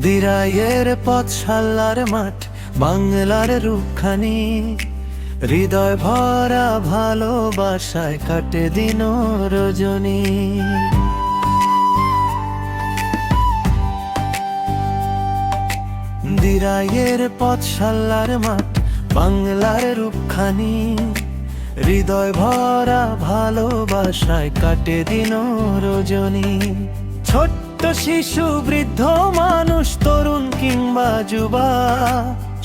দিরাইয়ের পথশালার মাঠ, বাংলার রূপখানি, হৃদয় ভরা ভালোবাসায় কাটে দিন রজনী। দিরাইয়ের পথশালার মাঠ, বাংলার রূপখানি, হৃদয় ভরা ভালোবাসায় কাটে দিন রজনী। ছোট্ট শিশু, বৃদ্ধ মানুষ, তরুণ কিংবা যুবা,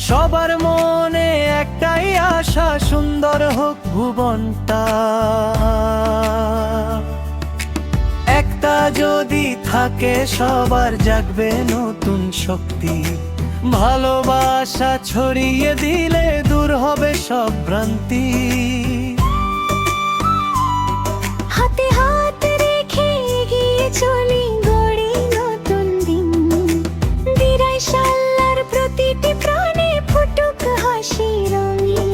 সবার মনে একটাই আশা, সুন্দর হোক ভুবনটা। একটা যদি থাকে সবার জাগবে নতুন শক্তি, ভালোবাসা ছড়িয়ে দিলে দূর হবে সব ভ্রান্তি। হাতে হাত রেখে এগিয়ে চলি, গড়ি নতুন দিন। দিরাইশালার প্রতিটি প্রাণে ফুটুক হাসি রঙিন।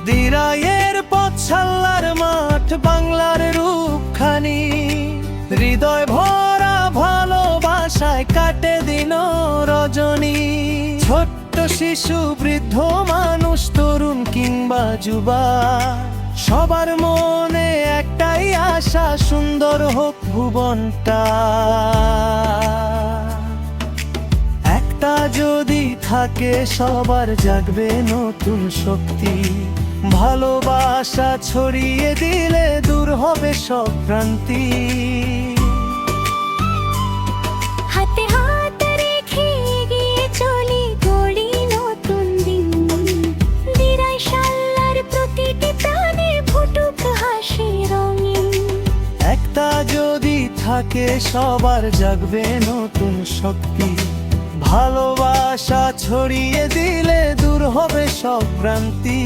দিরাইয়ের পথশালার মাঠ, বাংলার রূপখানি, হৃদয় ভরা ভালোবাসায় কাটে দিন রজনী। ছোট্ট শিশু, বৃদ্ধ মানুষ, তরুণ কিংবা যুবা, সবার মনে একটাই আশা, সুন্দর হোক ভুবনটা। একটা যদি থাকে সবার জাগবে নতুন শক্তি, ভালোবাসা ছড়িয়ে দিলে দূর হবে সব ভ্রান্তি। হাতে হাত রেখে এগিয়ে চলি, গড়ি নতুন দিন। দিরাইশালার প্রতিটি প্রাণে ফুটুক হাসি রঙিন। একটা যদি থাকে সবার জাগবে নতুন শক্তি, ভালোবাসা ছড়িয়ে দিলে দূর হবে সব ভ্রান্তি।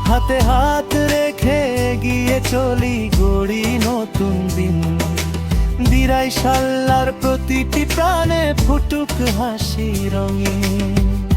হাতে হাত রেখে এগিয়ে চলি, গড়ি নতুন দিন। দিরাইশালার প্রতিটি প্রাণে ফুটুক হাসি রঙিন।